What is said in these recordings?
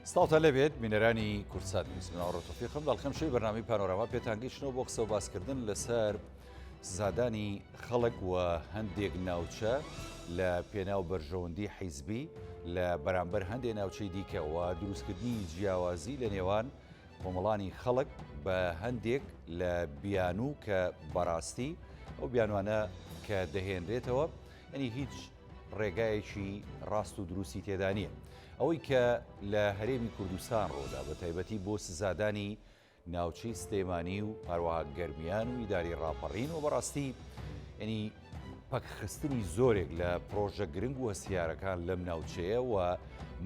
سڵاتە لەبێت بینەرانی کورسات میزنەوە ڕۆتۆفیقم دەڵخەمشەی بەرنامی پانۆراما پێتانگەیشتنەوە بۆ قسە و باسکردن لەسەر زادانی خەڵک و هەندێک ناوچە لە پێناو بەرژەوەندی حیزبی لە بەرامبەر هەندێک ناوچەی دیکەوە دروستکردنی جیاوازی لە نێوان کۆمەڵانی خەڵک بە هەندێک لە بیانوو کە بەڕاستی ئەو بیانوانە کە دەهێنرێتەوە ئەنی هیچ ڕێگایەکی ڕاست و دروستی تێدا نییە. ئەوەی کە لە هەرێمی کوردستان ڕۆدا بە تایبەتی بۆ سزادانی ناوچەی سلێمانی و هەروەها گەرمیان و ئیداری ڕاپەڕین و بەڕاستی ینی پەکخستنی زۆرێک لە پرۆژە گرنگ و هەستیارەکان لەم ناوچەیە و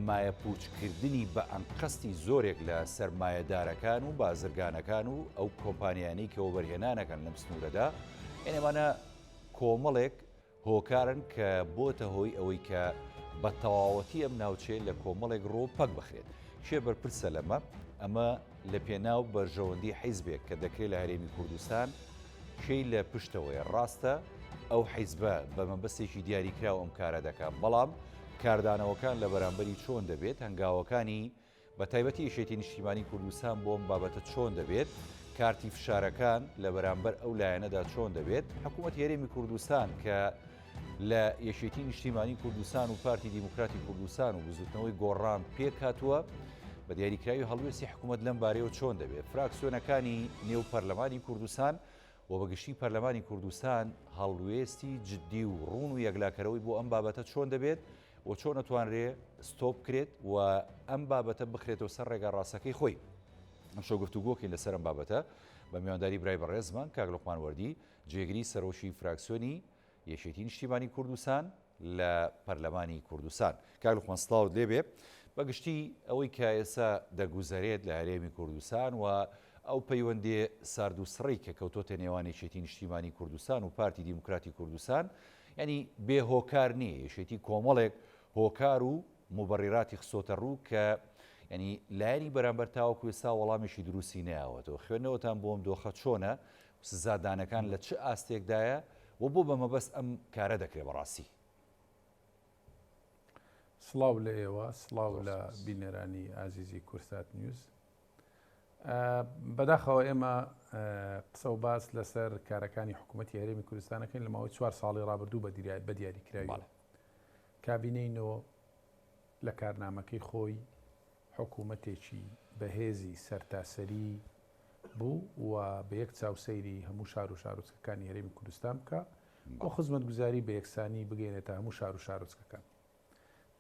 مایە پوچکردنی بە ئەنقەستی زۆرێک لە سەرمایەدارەکان و بازرگانەکان و ئەو کۆمپانیانەی کە وەبەرهێنانەکەن لەم سنوورەدا ئێمانە کۆمەڵێک هۆکارن کە بۆتە هۆی ئەوەی کە بە تەواوەتی ئەم ناوچێت لە کۆمەڵێک ڕۆ پەک بخرێت. شێ بەرپرسە لەمە ئەمە لە پێناو بەرژەوەندی حیزبێک کە دەکرێت لە هەرێمی کوردستان شەی لە پشتەوەی ڕاستە ئەو حیزبە بە مەبەستێکی دیاریکراوە ئەم کارە دەکات، بەڵام کاردانەوەکان لە بەرامبەری چۆن دەبێت، هەنگاوەکانی بە تایبەتی یەکێتی نیشتیمانی کوردستان بۆم بابەتە چۆن دەبێت، کارتی فشارەکان لە بەرامبەر ئەو لایەنەدا چۆن دەبێت. حکوومەت هەرێمی کوردستان کە لە یەکێتی نیشتیمانی کوردستان و پارتی دیموکراتی کوردستان و بزوتنەوەی گۆڕان پێک هاتووە بە دیاریکراوی هەڵوێستی حکوومەت لەم بارەیەوە چۆن دەبێت. فراکسیۆنەکانی نێو پەرلەمانی کوردستان و بەگشتی پەرلەمانی کوردستان هەڵوێستی جددی و ڕوون و یەکلاکەرەوەی بۆ ئەم بابەتە چۆن دەبێت و چۆن ئەتوانرێ ستۆپ بکرێت و ئەم بابەتە بخرێتەوە سەر ڕێگا ڕاستەکەی خۆی. ئەم شەو گفتوگۆکەین لەسەر ئەم بابەتە بە میوانداری برای بەڕێزمان کاک لوقمان وەردی، جێگیری سەرۆشی فراکسیۆنی یەکێتی نیشتیمانی کوردستان لە پەرلەمانی کوردستان. کاک لوقمان سڵاوت لێبێ. بەگشتی ئەوەی کە ئێستا دەگوزارێت لە هەرێمی کوردستان و ئەو پەیوەندێ سارد و سڕی کە کەوتۆتە نێوان یەکێتی نیشتیمانی کوردستان و پارتی دیموکراتی کوردستان، ینی بێ هۆکار نییە، یەکێتی کۆمەڵێک هۆکار و مبەڕیراتی خسۆتە ڕوو کە ینی لایەنی بەرامبەر تاوەکو ئێستا وەڵامێکی دروستی نایەوەتەوە. خوێندنەوەتان بۆم دۆخە چۆنە سزادانەکان لە چه ئاستێکدایە و بۆ بە مەبەست ئەم کارە دەکرێت بەڕاستی. سڵاو لە ئێوە، سڵاو لە بینەرانی ئازیزی کورسات نیوز. بەداخەوە ئێمە قسە و باس لەسەر کارەکانی حکوومەتی هەرێمی کوردستانەکەین لە ماوەی 4 ساڵی ڕابردوو بە دیاریکراوی کابینەینەوە لە کارنامەکەی خۆی حکوومەتێکی بەهێزی سەرتاسەری بوو و بە یەک چاوسەیری هەموو شار و شارۆچکەکانی هەرێمی کوردستان بکە بۆ خزمەتگوزاری بە یەکسانی بگەێنێتە هەموو شار و شارۆچکەکان.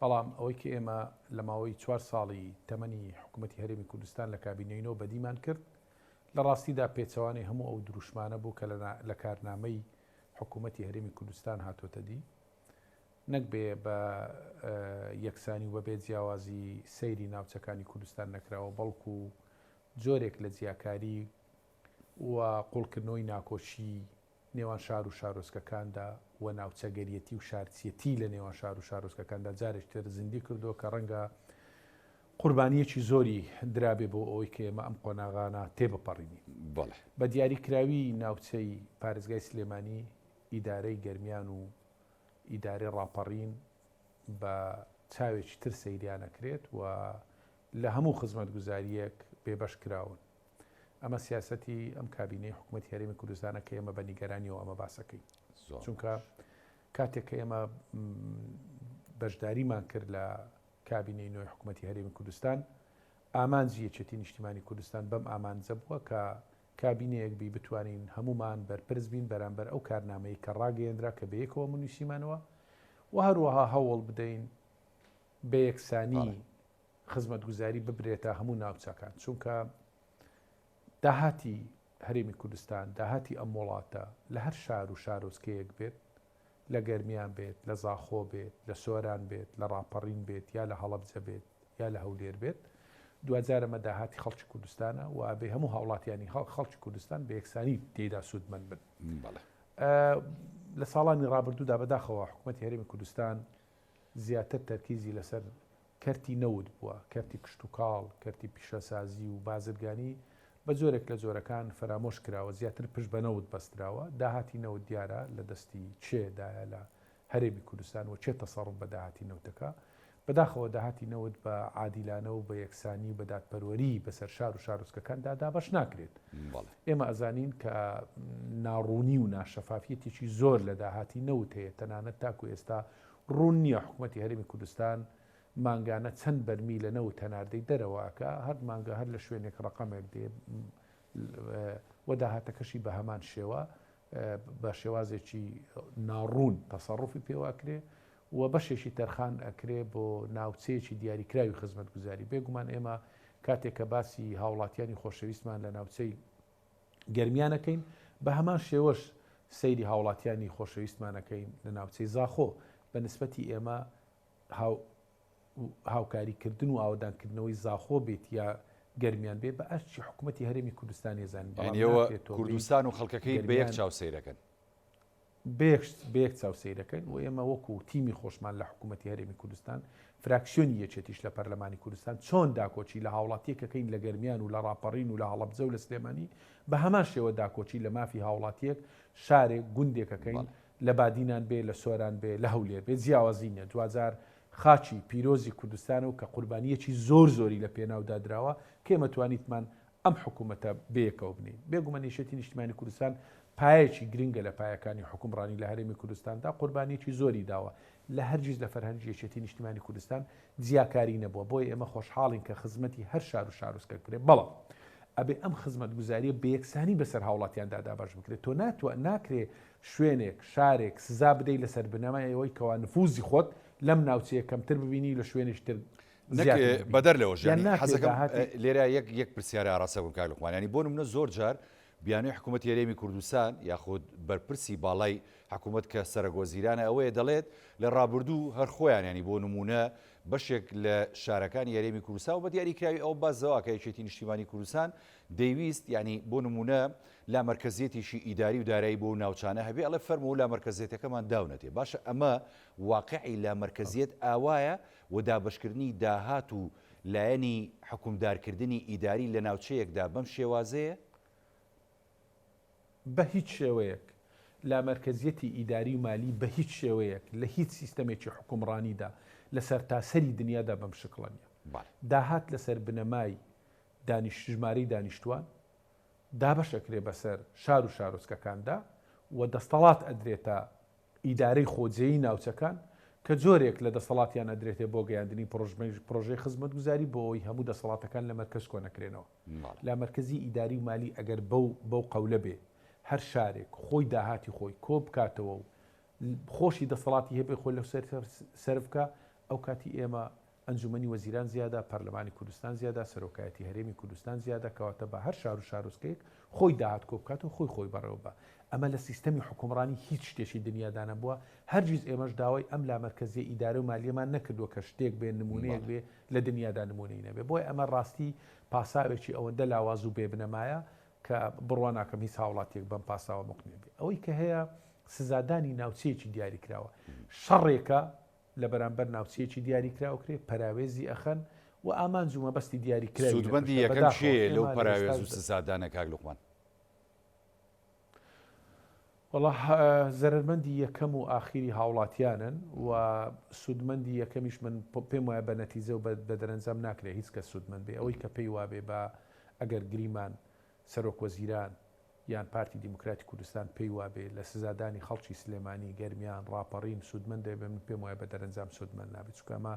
بەڵام ئەوەی کە ئێمە لە ماوەی 4 ساڵی تەمەنی حکوومەتی هەرێمی کوردستان لە کابینەینەوە بەدیمان کرد، لە ڕاستیدا پێچەوانی هەموو ئەو دروشمانە بوو کە لە کارنامەی حکوومەتی هەرێمی کوردستان هاتۆتە دی، نەک بێ بە یەکسانی و بەبێ جیاوازی سەیری ناوچەکانی کوردستان نەکراوە، بەڵکو جۆرێک لە جیاکاری و قوڵکردنەوەی ناکۆچی نێوان شار و شارۆچکەکاندا و ناوچەگەریەتی و شارچیەتی لە نێوان شار و شارۆچکەکاندا جارێک تر زیندی کردو کە ڕەنگە قوربانیەکی زۆری درابێ بۆ ئەوەی کە ئێمە ئەم قۆناغانە تێبپەڕینی. بە دیاریکراوی ناوچەی پارێزگای سلێمانی ئیدارەی گەرمیان و ئیدارەی ڕاپەڕین بە چاوێکی تر سەیریانەکرێت و لە هەموو خزمەتگوزاریەک بێبەش کراون. ئەمە سیاسەتی ئەم کابینەی حکوومەتی هەرێمی کوردستانە کە ئێمە بە نیگەرانیەوە ئەمە باسەکەی، چونکە کاتێک کە ئێمە بەشداریمان کرد لە کابینەی نوێی حکوومەتی هەرێمی کوردستان، ئامانجی یەکێتی نیشتیمانی کوردستان بەم ئامانجە بووە کە کابینەیەک بی بتوانین هەمومان بەرپرس بین بەرامبەر ئەو کارنامەی کە ڕاگەیەندرا کە بە یەکەوە منووسیمانەوە و هەروەها هەوڵ بدەین بە یەکسانی خزمەتگوزاری ببرێتە هەموو ناوچەکان، چونکە داهاتی هەرێمی کوردستان، داهاتی ئەم وڵاتە لە هەر شار و شارۆچکەیەک بێت، لە گەرمیان بێت، لە زاخۆ بێت، لە سۆران بێت، لە ڕاپەڕین بێت، یا لە هەڵەبجە بێت، یا لە هەولێر بێت، دوجارەمە داهاتی خەڵکی کوردستانە و بێ هەموو هاوڵاتیانی خەڵکی کوردستان بە یەکسانی تێیدا سوودمەند بن. لە ساڵانی ڕابردوودا بەداخەوە حکوومەتی هەرێمی کوردستان زیاتر تەرکیزی لەسەر کەرتی نەوت بووە، کەرتی کشت و کاڵ، کەرتی پیشەسازی و بازرگانی بە جۆرێک لە جۆرەکان فرامۆش کراوە، زیاتر پشت بە نەوت بەستراوە. داهاتی نەوت دیارە لە دەستی چێدایە لە هەرێمی کوردستان و چێ تەسەڕف بە داهاتی نەوتەکە، بەداخەوە داهاتی نەوت بە عادیلانە و بە یەکسانی و بەدادپەروەری بەسەر شار و شارۆچکەکاندا دابەش ناکرێت. ئێمە ئەزانین کە ناڕوونی و ناشەفافیەتێکی زۆر لە داهاتی نەوت هەیە، تەنانەت تاکو ئێستا ڕوون نییە حکوومەتی هەرێمی کوردستان مانگانە چەند بەرمی لە نەوت هەناردەی دەرەوەکە، هەر مانگە هەر لە شوێنێک ڕقەمێک دێ وە داهاتەکەشی بە هەمان شێوە بە شێوازێکی ناڕوون تەسەڕوفی پێواکرێ و بەشێکی تەرخان ئەکرێ بۆ ناوچەیەکی دیاریکراوی خزمەتگوزاری. بێگومان ئێمە کاتێک کە باسی هاوڵاتیانی خۆشەویستمان لە ناوچەی گەرمیانەکەین بە هەمان شێوەش سەیری هاوڵاتیانی خۆشەویستمانەکەین لە ناوچەی زاخۆ بە نسبەتی ئێمە هاوکاریکردن و ئاودانکردنەوەی زاخۆ بێت یا گەرمیان بێ بە ئەرچی حکوومەتی هەرێمی کوردستان ێزان کوردستان و خەڵکەکەی بە یەک چاوسەیرەکەن بەیەک چاوسەیرەکەن و ئێمە وەکو تیمی خۆشمان لە حکوومەتی هەرێمی کوردستان فراکسیۆنی یەکێتیش لە پەرلەمانی کوردستان چۆن داکۆچی لە هاوڵاتیەکەکەین لە گەرمیان و لە ڕاپەڕین و لە هەڵەبجە و لە سلێمانی بە هەمان شێوە داکۆچی لە مافی هاوڵاتیەک شارێک گوندێکەکەین لە بادینان بێ لە سۆران بێ لە هەولێر بێ جیاوازینە دوجار خاچی پیرۆزی کوردستان و کە قوربانیەکی زۆر زۆری لە پێناودا درراوە کێمە توانیتمان ئەم حکوومەتە بەیەکەوە بنین. بێگومە نیشێتی نیشتیمانی کوردستان پایەکی گرنگە لە پایەکانی حکومڕانی لە هەرێمی کوردستاندا قوربانیەکی زۆری داوە لە هەرگیز لە فەرهەنگی یەکێتی نیشتیمانی کوردستان جیاکاری نەبووە. بۆی ئێمە خۆشحاڵین کە خزمەتی هەر شار و شارۆچکە بکرێت، بەڵام ئەبێ ئەم خزمەت گوزاریە بە یەکسانی بەسەر هاوڵاتیاندا دابش بکرێت. تۆ ناکرێ شوێنێک شارێک سزا بدەیت لەسەر بنەمای ئەوەی کەوا نفوزی خۆت لەم ناوچەیە کەمتر ببینی لە شوێنێشتر بەدەر لەوە حەزەکەم لێرە یەک پرسیارە ئاراسە بووم کاک لوقمان، ینی بۆ نمونە زۆر جار بیانوی حکوومەتی هەرێمی کوردستان یاخود بەرپرسی باڵای حکوومەت کە سەرۆگۆزیرانە ئەوەیە دەڵێت لە ڕابردوو هەر خۆیان ینی بۆ نمونە بەشێک لە شارەکانی هەرێمی کوردستان و بە دیاریکراوی ئەو بازەوە کە یەکێتی نیشتیمانی کوردستان دەیویست ینی بۆ نمونە لا مرکزیەتیشی ئیداری و دارایی بۆ ناوچانە هەبێ ئەڵێ فەرمەوە لا مرکزیەتەکەمان داونەتێ. باشە ئەمە واقعی لا مرکزیەت ئاوایە و دابشکردنی داهات و لایەنی حکومدارکردنی ئیداری لە ناوچەیەکدا بەم شێوازەیە بە هیچ شێوەیەک لا مرکزیەتی ئیداری و مالی بە هیچ شێوەیەک لە هیچ سیستەمێکی حکومڕانیدا لەسەر تاسەری دنیادا بەم شکڵە نیە. داهات لەسەر بنەمای ژمارەی دانیشتوان دابەشەکرێ بەسەر شار و شارۆچکەکاندا و دەستەڵات ئەدرێتە ئیدارەی خۆجێی ناوچەکان کە جۆرێک لە دەسەڵاتیان ئەدرێتێ بۆ گەیاندنی پرۆژەی خزمەتگوزاری بۆ ئەوی هەموو دەسەڵاتەکان لە مەرکەز کۆنەکرێنەوە. لا مرکزی ئیداری و مالی ئەگەر بەو قەولە بێ هەر شارێک خۆی داهاتی خۆی کۆ بکاتەوە و خۆشی دەسەڵاتی هەبێ خۆی لە سەرفکە ئەو کاتی ئێمە ئەنجومەنی وەزیران زیادە، پەرلەمانی کوردستان زیادە، سەرۆکایەتی هەرێمی کوردستان زیادە کەواتە بە هەر شار و شارۆچکەیەک خۆی داهات کۆ بکاتەوە خۆی بەڕێوە بە. ئەمە لە سیستەمی حکومڕانی هیچ شتێکی دنیادا نەبووە. هەرگیز ئێمەش داوای ئەم لا مرکزیە ئیدارە و مالیەمان نەکردووە کە شتێک بێ نمونەیەک بێ لە دنیادا نمونەی نەبێ. بۆی ئەمە ڕاستی پاساوێکی ئەوەندە لاواز و بێبنەمایە کە بڕوان ناکەم هیچ هاوڵاتێک بەم پاساوە مقنێ بێ. ئەوەی کە هەیە سزادانی ناوچەیەکی دیاریکراوە شەڕێکە لە بەرامبەر ناوچەیەکی دیاریکراوکرێ پەراوێزی ئەخەن و ئامانجومە بەستی دیاریکراوی سوودمەندی یەکەم شێ لەو پەراوێز و سزادانە کاک لوقمان. وەڵا زەرمەندی یەکەم و ئاخیری هاوڵاتیانن و سوودمەندی یەکەمیش من پێم وایە بە نەتیجە و بە دەرەنجام ناکرێت هیچ کە سوودمەند بێ. ئەوەی کە پێی وابێ بە ئەگەر گریمان سەرۆک وەزیران یان پارتی دیموکراتی کوردستان پێی وابێ لە سزادانی خەڵکی سلێمانی گەرمیان ڕاپەڕین سوودمەند دەبێ، من پێم وایە بە دەرەنجام سوودمەند نابێت چونکە ئەمە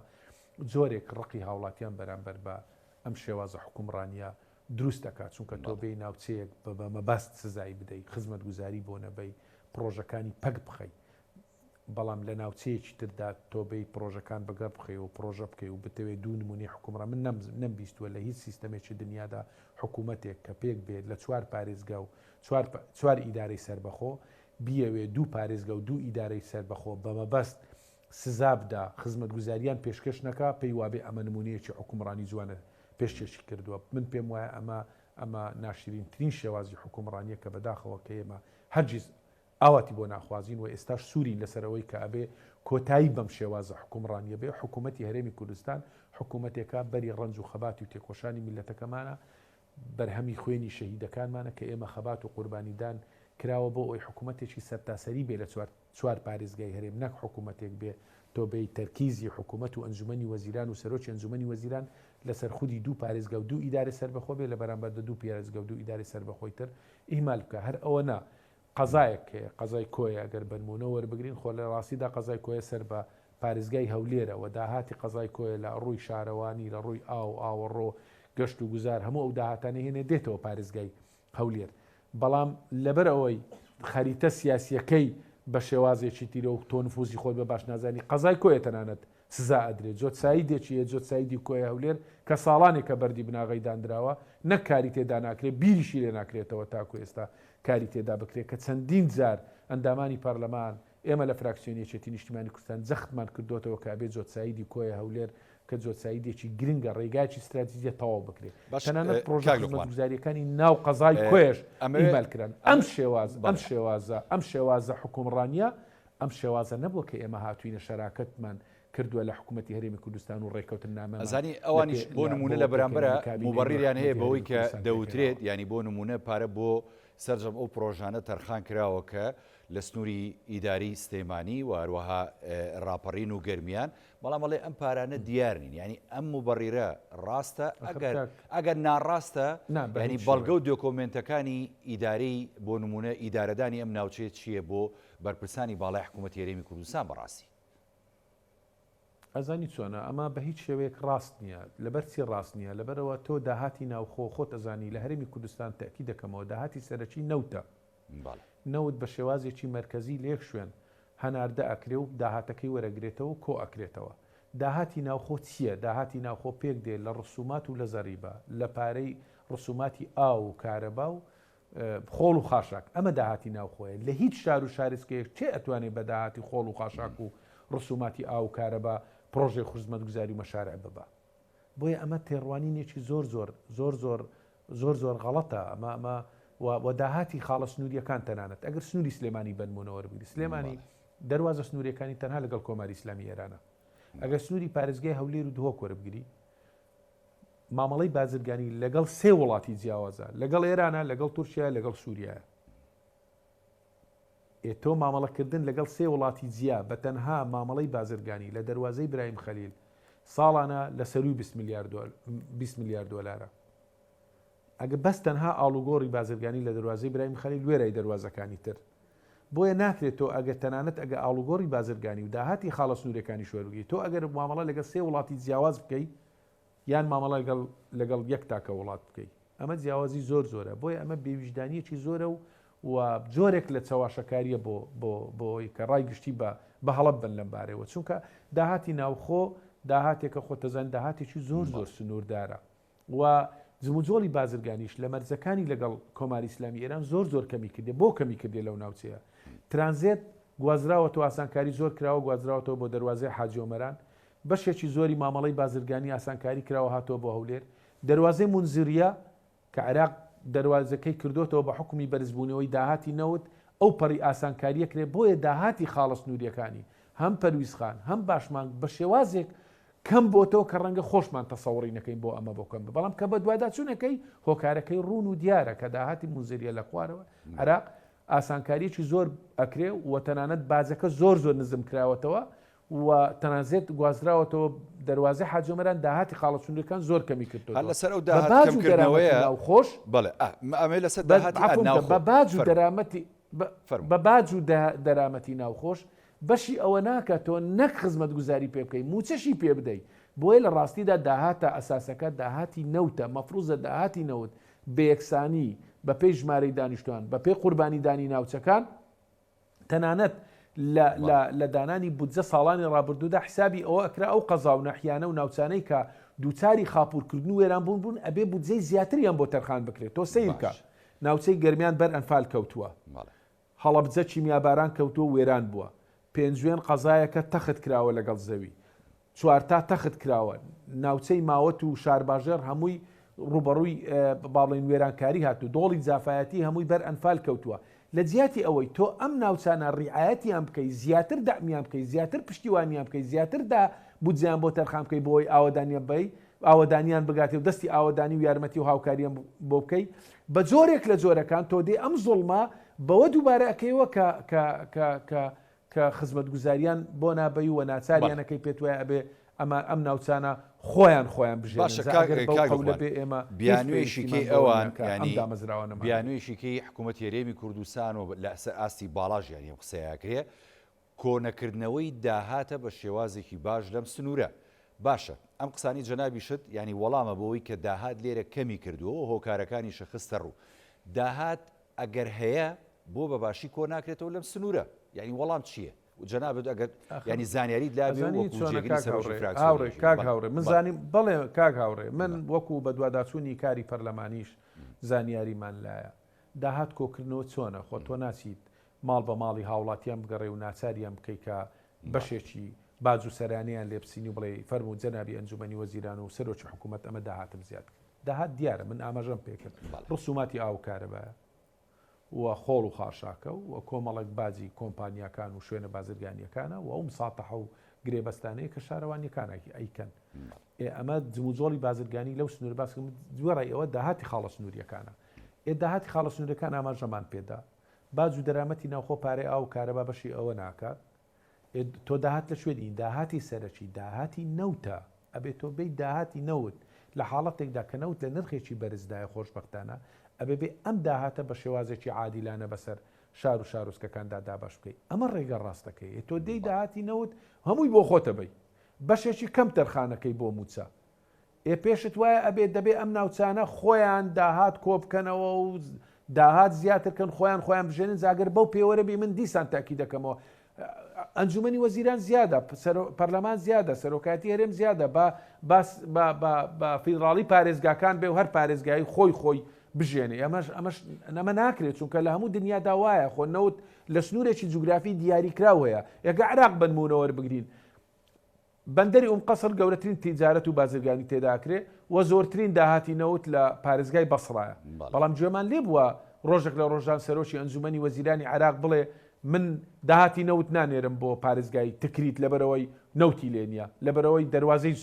جۆرێک ڕقی هاوڵاتیان بەرامبەر بە ئەم شێوازە حکومڕانیە دروست دەکات چونکە تۆ بێی ناوچەیەک بە مەبەست سزایی بدەیت خزمەتگوزاری بۆ نەبەی پرۆژەکانی پەک بخەی، بەڵام لە ناوچەیەکی تردا تۆ بێی پرۆژەکان بەگەر بخەی و پرۆژە بکەی و بتەوێت دوو نمونەی حکومڕان من نەمبیستووە لە هیچ سیستەمێکی دنیادا حکوومەتێک کە پێک بێت لە 4 پارێزگا و 4 ئیدارەی سەربەخۆ بیەوێ 2 پارێزگا و 2 ئیدارەی سەربەخۆ بە مەبەست سزا بدا خزمەتگوزاریان پێشکەش نەکا پێی وابێ ئەمە نمونەیەکی حکومڕانی جوانە پێشکەشی کردووە. من پێم وایە ئەمە ناشرینترین شێوازی حکومڕانیە کە بەداخەوە کە ئێمە هەرگیز ئاواتی بۆ ناخوازیین و ئێستاش سوورین لەسەرەوەی کە ئەبێ کۆتایی بەم شێوازە حکومڕانیە بێ. حکوومەتی هەرێمی کوردستان حکوومەتێکە بەری ڕنج و خەباتی و تێکۆشانی میلەتەکەمانە، بەرهەمی خوێنی شەهیدەکانمانە کە ئێمە خەبات و قوربانیدان کراوە بۆ ئەوی حکوومەتێکی سەرتاسەری بێ لە 4 پارێزگای هەرێم نەک حکوومەتێک بێ تۆبەی تەرکیزی حکوومەت و ئەنجومەنی وەزیران و سەرۆکی ئەنجومەنی وەزیران لەسەر خودی دوو پارێزگا و دوو ئیدارە سەربەخۆ بێ لە بەرامبەر دوو پارێزگا و دوو ئیدارە سەربەخۆی تر ئیهمال بکە. هەر ئەوە نا قەزایەک قەزای کۆیە ئەگەر بنمونە وەربگرین خۆ لە ڕاستیدا قەزای کۆیە سەر بە پارێزگای هەولێرە و داهاتی قەزای کۆیە لە ڕووی شارەوانی لە ڕووی ئاوەڕۆ گەشت و گوزار هەموو ئەو داهاتانە هێنێ دێتەوە پارێزگای هەولێر. بەڵام لەبەر ئەوەی خەریتە سیاسیەکەی بە شێوازێکی تیرە و تۆ نفوزی خۆت بە باش نازانی قەزای کۆیە تەنانەت سزا ئەدرێت. جۆتسایی دێکیە جۆتسایدی کۆی هەولێر کە ساڵانێکە بەردی بناغی دانراوە نەک کاری تێدا ناکرێت بیریشی لێ ناکرێتەوە تاکو ئێستا کاری تێدا بکرێت کە چەندین جار ئەندامانی پەرلەمان ئێمە لە فراکسیۆنیەتی نیشتیمانی کوردستان جەختمان کردوتەوە کە ئەبێت جۆتسایدی کۆی هەولێر کە جۆتسایدێکی گرنگە ڕێگایکی استراتیژیە تەواو بکرێت. تەنانەت پرۆژە خزمەتگوزاریەکانی ناو قەزای کۆیش ئیمالکران. ئەم شێوازە حکومڕانیە ئەم شێوازە نەبووە کە ئێمە هاتووینە شەراکەتمان کردووە لە حکوومەتی هەرێمی کوردستان و ڕێکەوتن نامە ئەزانی ئەوانیش بۆ نمونە لە بەرامبەرە موبەڕیریان هەیە بەوەی کە دەوترێت ینی بۆ نمونە پارە بۆ سەرجەم ئەو پرۆژانە تەرخان کراوە کە لە سنووری ئیداری سلێمانی و هەروەها ڕاپەڕین و گەرمیان بەڵام بەڵێ ئەم پارانە دیار نین ینی ئەم موبەڕیرە ڕاستە ئەگەر ناڕاستە ینی بەڵگە و دۆکۆمنتەکانی ئیداری بۆ نمونە ئیدارەدانی ئەم ناوچێت چییە بۆ بەرپرسانی باڵای حکوومەتی هەرێمی کوردستان بەڕاستی ئەزانی چۆنە ئەمە بە هیچ شێوەیەک ڕاست نییە لەبەرچی ڕاست نییە لەبەرەوە تۆ داهاتی ناوخۆ خۆت ئەزانی لە هەرێمی کوردستان تاکی دەکەمەوە داهاتی سەرەکی نەوتە نەوت بە شێوازێکی مرکزی لێک شوێن هەناردە ئەکرێ و داهاتەکەی وەرەگرێتەوە کۆ ئەکرێتەوە. داهاتی ناوخۆ چییە؟ داهاتی ناوخۆ پێک دێ لە ڕسومات و لە زەریبە لە پارەی ڕسوماتی ئاو و کارەبا و خۆڵ و خاشاک ئەمە داهاتی ناوخۆیە. لە هیچ شار و شارستکەیەک چێ ئەتوانێت بە داهاتی خۆڵ و خاشاک و ڕسوماتی ئاو و کارەبا پرۆژێ خزمەتگوزاری و مەشارع ببە. بۆیە ئەمە تێڕوانینێکی زۆر غەڵەتە. ئەمە و داهاتی خاڵە سنووریەکان تەنانەت ئەگەر سنووری سلێمانی بنمونەوە وەربگری سلێمانی دەواازە سنووریەکانی تەنها لەگەڵ کۆماری ئیسلامی ئێرانە. ئەگەر سنووری پارێزگای هەولێر و دهۆک وەربگری مامەڵەی بازرگانی لەگەڵ سێ وڵاتی جیاوازە لەگەڵ ئێرانە لەگەڵ تورکیا لەگەڵ سووریایە. تۆ مامەڵەکردن لەگەڵ سێ وڵاتی جیا بە تەنها مامەڵەی بازرگانی لە دەواازەی برایم خەلیل ساڵانە لە سەروی 20 میلیارد دۆلارە. ئەگە بەس تەنها ئاڵوگۆڕی بازرگانی لە دەواازەی برایم خەلیل وێرای دەواازەکانی تر بۆیە ناکرێتەوە ئەگە تەنانەت ئەگە ئاڵوگۆڕی بازرگانی و داهاتی خاڵە سنوورەکانی شوێرگی تۆ ئەگەر مامەڵە لەگە سێ وڵاتی جیاواز بکەیت یان مامەڵە لەگەڵ یەک تاکە وڵات بکەیت ئەمە جیاوازی زۆرە. بۆیە ئەمە بێویژدانیەکی زۆرە و جۆرێک لە چاواشەکاریە بۆی کە ڕای گشتی بە هەڵب بن لەم بارەوە چونکە داهاتی ناوخۆ داهاتێکە خۆتەزان داهاتێکی زۆر سنووردارە و جموجۆڵی بازرگانیش لە مەرزەکانی لەگەڵ کۆماری ئیسلامی ئێران زۆر کەمی کردێ بۆ کەمی کردێ لەو ناوچەیە. ترانزێت گوازراوەتەوە ئاسانکاری زۆر کراوە گوازراوەتەوە بۆ دەواازەی حاجی ئۆمەران بەشێکی زۆری مامەڵەی بازرگانی ئاسانکاری کراوە هاتۆ بۆ هەولێر. دەواازەی مونزریە کە عێراق دەواازەکەی کردوتەوە بە حکومی بەرزبوونەوەی داهاتی نەوت ئەو پەڕی ئاسانکاریە کرێ بۆیە داهاتی خاڵە سنووریەکانی هەم پەرویزخان هەم باشمان بە شێوازێک کەم بۆتەوە کە ڕەنگە خۆشمان تەسەوڕی نەکەین بۆ ئەمە بۆکەم بەڵام کە بە دوایدا چوونەکەی هۆکارەکەی ڕوون و دیارە کە داهاتی مونزریە لە خوارەوە عێراق ئاسانکاریەکی زۆر ئەکرێ و تەنانەت بازەکە زۆر نزم کراوەتەوە و تەنازێت گوازراوەتەوە دەواازەی حاجی ئۆمەران داهاتی خاڵە سنوورەکان زۆر کەمی کردووە لەسەر ئەو داهاتکردنەوەیە خۆش ئەمە لەسەر داهاتی بە باج و دەرامەتی بە باج و دەرامەتی ناوخۆش بەشی ئەوە ناکات تۆ نەک خزمەتگوزاری پێ بکەی موچەشی پێ بدەیت بۆیە لە ڕاستیدا داهاتە ئەساسەکە داهاتی نەوتە مەفروزە داهاتی نەوت بە یەکسانی بە پێی ژمارەی دانیشتوان بە پێی قوربانی دانی ناوچەکان تەنانەت لە دانانی بودجە ساڵانی ڕابردوودا حسابی ئەوە ئەکرا ئەو قەزا و نەحیانە و ناوچانەی کە دووچاری خاپورکردن و وێران بوون ئەبێ بودجەی زیاتریان بۆ تەرخان بکرێت تۆ سیرکە ناوچەی گەرمیان بەر ئەنفال کەوتووە هەڵەبجە چیمیاباران کەوتووە وێران بووە پێنجوێن قەزایەکە تەخت کراوە لەگەڵ زەوی چوارتا تەخت کراوە ناوچەی ماوەت و شارباژێر هەمووی ڕوبەڕووی باڵین وێرانکاری هاتوو دۆڵی جافایەتی هەمووی بەر ئەنفال کەوتووە لە جیاتی ئەوەی تۆ ئەم ناوچانە ڕیعایەتیان بکەی زیاتر دامیان بکەی زیاتر پشتیوانیان بکەی زیاتر دا بودجیان بۆ تەرخان بکەی بۆی ئاوەدانیان بگاتێ و دەستی ئاوەدانی و یارمەتی و هاوکاریان بۆ بکەی بە جۆرێک لە جۆرەکان تۆ دێ ئەم زوڵما بەوە دووبارە ئەەکەیەوە کە کە خزمەتگوزاریان بۆ نابەی و ناچاریانەکەی پێت وایە ئەبێ ئەم ناوچانە خۆیان بژێنێ ئێمە بیانوێشیکەی ئەوان بیانوێشیکەی حکوومەت هێرێمی کوردستان و لە ئاستی باڵاژ یانی قسەیەکرێ کۆنەکردنەوەی داهاتە بە شێوازێکی باش لەم سنوورە باشە ئەم قسانی جەنابی شت ینی وەڵامە بۆەوەی کە داهات لێرە کەمی کردووە هۆکارەکانی شەخستە ڕوو داهات ئەگەر هەیە بۆ بەباشی کۆ ناکرێتەوە لەم سنوورە یعنی وەڵام چییە؟ جەنابەت ئەگەر ینی زانیاریت کاک هاوڕێ من زانیم بڵێ کاک هاوڕێ من وەکو بە دوواداچوونی کاری پەرلەمانیش زانیاریمان لایە داهات کۆکردنەوە چۆنە خۆ تۆ ناچیت ماڵ بە ماڵی هاوڵاتیان بگەڕێ و ناچاریان بکەیت کە بەشێکی باج و سەرانیان لێ بچینی و بڵێ فەرموو جەنابی ئەنجومەنی وەزیران و سەرۆکی حکوومەت ئەمە داهاتم زیاد داهات دیارە من ئاماژەم پێکرد ڕسوماتی ئاوکارەبایە و خۆڵ و خاشاکە و کۆمەڵک باجی کۆمپانیاکان و شوێنە بازرگانیەکانە و ئەو مساتەح و گرێبەستانەیە کە شارەوانیەکانێکی ئەیکەن ئەمە جموجۆڵی بازرگانی لەو سنوور باسکەم دوێڕای ئەوە داهاتی خاڵە سنووریەکانە داهاتی خاڵە سنوورەکان ئاماژەمان پێدا باج و دەرامەتی ناوخۆ پارەی ئاو کارەبا بەشی ئەوە ناکات تۆ داهات لە شوێنی داهاتی سەرەکی داهاتی نەوتە ئەبێت تۆ بێی داهاتی نەوت لە حاڵەتێکدا کە نەوت لە نرخێکی بەرزدایە خۆشبەختانە ئەبێ بێ ئەم داهاتە بە شێوازێکی عادیلانە بەسەر شار و شارۆچکەکاندا دابش بکەیت ئەمە ڕێگە ڕاستەکەی تۆ دەی داهاتی نەوت هەمووی بۆ خۆتە بی بەشێکی کەم تەرخانەکەی بۆ موچە پێشت وایە ئەبێت دەبێ ئەم ناوچانە خۆیان داهات کۆ بکەنەوە و داهات زیاترکەن خۆیان بژێنن زاگەر بەو پێوەرە بێ من دیسان تاکی دەکەمەوە ئەنجومەنی وەزیران زیادە پەرلەمان زیادە سەرۆکاتی هەرێم زیادە بە فیدراڵی پارێزگاکان بێ و هەر پارێزگایی خۆی بژێنێ ئەمە ناکرێت چونکە لە هەموو دنیادا وایە خۆ نەوت لە سنوورێکی جوگرافی دیاریکراو هەیە یەکە عراق بنمونەوە بگرین بەندەری ئوم قەسر گەورەترین تیجارەت و بازرگانی تێداکرێ و زۆرترین داهاتی نەوت لە پارێزگای بەسڕایە بەڵام گوێمان لێ بووە ڕۆژێک لە ڕۆژان سەرۆکی ئەنجومەنی وەزیرانی عراق بڵێ من داهاتی نەوت نانێرم بۆ پارێزگای تکریت لەبەرەوەی نەوتی لێ نیە لەبەرەوەی دەواازەی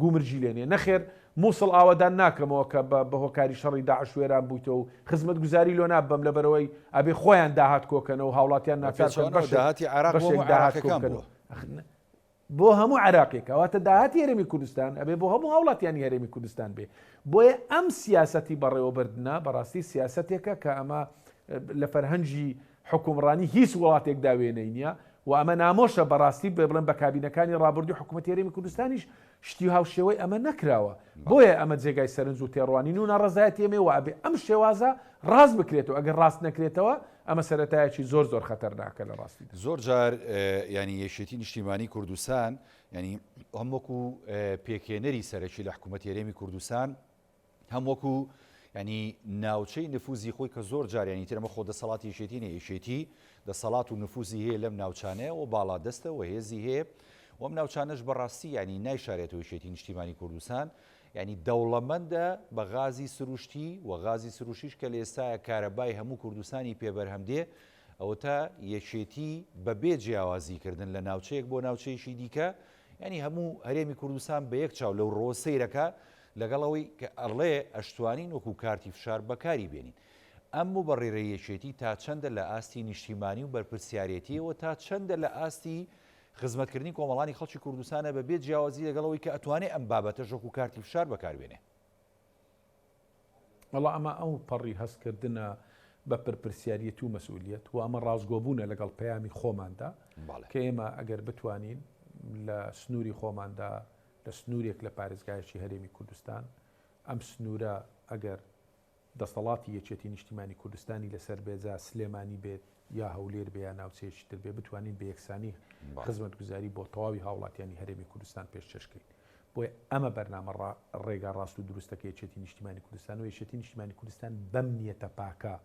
گومرجی لێنێ نەخێر مووسڵ ئاوادان ناکەمەوە کە بە هۆکاری شەڕی داعش وێران بوویتەوە و خزمەت گوزاری لۆ نابم لەبەرەوەی ئەبێ خۆیان داهات کۆکەنەوە هاوڵاتیان ناچات بۆ هەموو عراقێک ئەواتە داهاتی هەرێمی کوردستان ئەبێ بۆ هەموو هاوڵاتیانی هەرێمی کوردستان بێ بۆیە ئەم سیاسەتی بەڕێوەبردنە بەڕاستی سیاسەتێکە کە ئەمە لە فەرهەنگی حکومڕانی هیچ وڵاتێکدا وێنەی نییە و ئەمە نامۆشە بەڕاستی بڵێن بە کابینەکانی ڕابردوی حکوومەت هێرێمی کوردستانیش شتی هاوشێوەی ئەمە نەکراوە بۆیە ئەمە جێگای سەرنج و تێڕوانین و ناڕزایەتی ئێمە و ئەبێ ئەم شێوازە ڕاست بکرێتەوە ئەگەر ڕاست نەکرێتەوە ئەمە سەرەتایەکی زۆر خەتەرناکە لە ڕاستی زۆر جار ینی یەکێتی نیشتیمانی کوردستان ینی هەم وەکو پێکێنەری سەرەکی لە حکوومەت هێرێمی کوردستان هەم وەکو ینی ناوچەی نفوزی خۆی کە زۆر جاریانی ترمە خۆ دەسەڵاتی یەکێتی نەیەشێتی دەسەڵات و نفوزی هەیە لەم ناوچانەیە و باڵا دەستە و هێزی هەیە وەم ناوچانەش بەڕاستی ینی نایشارێتەوە یەکێتی نیشتیمانی کوردستان ینی دەوڵەمەندە بە غازی سروشتی و غازی سروشتیش کە لە ئێستاە کارەبای هەموو کوردستانی پێبەرهەمدێ ئەوە تا یەکێتی بەبێ جیاوازیکردن لە ناوچەیەک بۆ ناوچەیەشی دیکە ینی هەموو هەرێمی کوردستان بە یەک چاو لەو ڕۆسەیرەکە لەگەڵەوەی کە ئەڕڵێ ئەشتوانین وەکو کارتی فشار بەکاری بێنین ئەم بەڕێرە یەکێتی تا چەندە لە ئاستی نیشتیمانی و بەرپرسیارەتیەوە تا چەندە لە ئاستی خزمەتکردنی کۆمەڵانی خەڵکی کوردستانە بەبێ جیاوازی لەگەڵەوەی کە ئەتوانێت ئەم بابەتە ژۆک و کارتی فشار بەکاربێنێ وەڵا ئەمە ئەو پەڕی هەستکردنە بە پرپرسیاریەت و مەسئولیت و ئەمە ڕازگۆبوونە لەگەڵ پەیامی خۆماندا کە ئێمە ئەگەر بتوانین لە سنووری خۆماندا لە سنوورێک لە پارێزگایەکی هەرێمی کوردستان ئەم سنوورە ئەگەر دەسەڵاتی یەکێتی نیشتیمانی کوردستانی لەسەر بێجا سلێمانی بێت یا هەولێر بێ یا ناوچەیەکی تر بێ بتوانین بە یەکسانی خزمەتگوزاری بۆ تەواوی هاوڵاتیانی هەرێمی کوردستان پێشکەشکەین بۆیە ئەمە بەرنامە ڕێگا ڕاست و دروستەکە یەکێتی نیشتیمانی کوردستان و یەکێتی نیشتیمانی کوردستان بەم نیەتە پاکە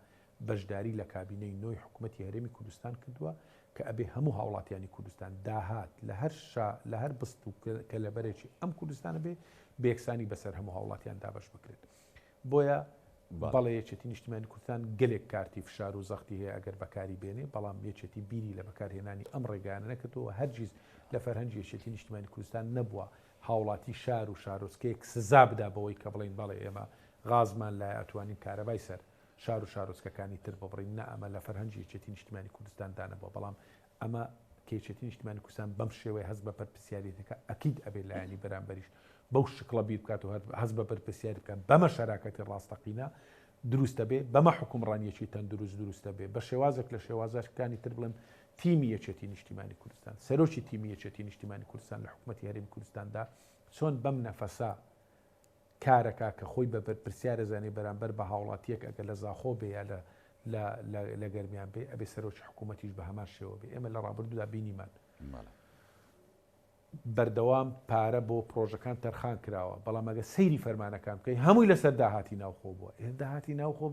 بەشداری لە کابینەی نۆی حکوومەتی هەرێمی کوردستان کردووە کە ئەبێ هەموو هاوڵاتیانی کوردستان داهات لە هەر بست و کە لە بەرێکی ئەم کوردستانە بێ بەیەکسانی بەسەر هەموو هاوڵاتیان دابش بکرێت بۆیە بەڵێ یەکێتی نیشتیمانی کوردستان گەلێک کارتی فشار و زەختی هەیە ئەگەر بەکاری بێنێ بەڵام یەکێتی بیری لە بەکارهێنانی ئەم ڕێگانە نەکردەوە هەرگیز لە فەرهەنگی یەکێتی نیشتیمانی کوردستان نەبووە هاوڵاتی شار و شارۆچکەیەک سزا بدا بەوەی کە بڵێن بەڵێ ئێمە غازمان لای ئەتوانین کارەبای سەر شار و شارۆچکەکانی تر ببڕین نە ئەمە لە فەرهەنگی یەکێتی نیشتیمانی کوردستان دانەبووە بەڵام ئەمە کێچێتی نیشتیمانی کوردستان بەم شێوەیە هەست بە بەرپرسیارەتەکە ئەکید ئەبێت لایەنی بەرامبەریش بەو شکڵە بیر بکات و هەست بە بەرپرسیاری بکات بەمە شەراکەتی ڕاستەقینە دروستە بێ بەمە حکومڕانیەکی تەندروست دروستە بێ بە شێوازێک لە شێوازەکانی تر بڵێن تیمی یەکێتی نیشتیمانی کوردستان سەرۆکی تیمی یەکێتی نیشتیمانی کوردستان لە حکوومەتی هەرێمی کوردستاندا چۆن بەم نەفەسا کارەکە کە خۆی بە بەرپرسیارە زانێ بەرامبەر بە هاوڵاتیەک ئەگەر لە زاخۆ بێ یا لە گەرمیان بێ ئەبێ سەرۆکی حکوومەتیش بە هەمان شێوە بێ ئێمە لە ڕابردوودا بینیمان بەردەوام پارە بۆ پرۆژەکان تەرخان کراوە بەڵام ئەگە سەیری فەرمانەکان بکەی هەمووی لەسەر داهاتی ناوخۆ بووە داهاتی ناوخۆ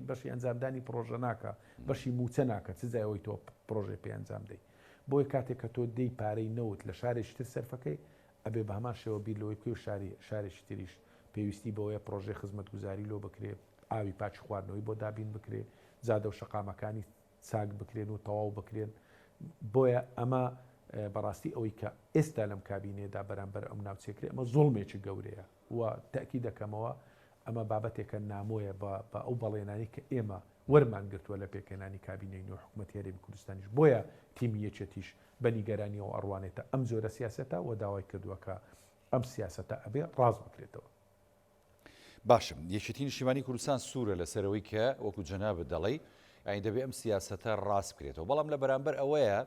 بەشی ئەنجامدانی پرۆژە ناکە بەشی موچە ناکە چ جایەوەی تۆ پرۆژێ پێ ئەنجام دەی بۆیە کاتێک کە تۆ دەی پارەی نەوت لە شارێکی تر سەرفەکەی ئەبێ بە هەمان شێوە بیر لەوەی بکەی و شارێکی تریش پێویستی بەوەیە پرۆژەی خزمەتگوزاری لۆ بکرێ ئاوی پاچی خواردنەوەی بۆ دابین بکرێ زادە و شەقامەکانی چاک بکرێن و تەواو بکرێن بۆیە ئەمە بەڕاستی ئەوەی کە ئێستا لەم کابینێدا بەرامبەر ئەم ناوچێکرێ ئەمە زوڵمێکی گەورەیە و تاکی دەکەمەوە ئەمە بابەتێکە نامۆیە بە ئەو بەڵێنانی کە ئێمە وەرمان گرتووە لە پێکەنانی کابینەی نوێ حکوومەتی هەرێمی کوردستانیش بۆیە تیمی یەکێتیش بە نیگەرانیەوە ئەڕوانێتە ئەم جۆرە سیاسەتە و داوای کردووە کە ئەم سیاسەتە ئەبێ ڕاست بکرێتەوە. باشم یەکێتی نیشتیمانی کوردستان سوورە لەسەرەوەی کە وەکو جەنابەت دەڵێ یعنی دەبێت ئەم سیاسەتە ڕاست بکرێتەوە بەڵام لە بەرامبەر ئەوەیە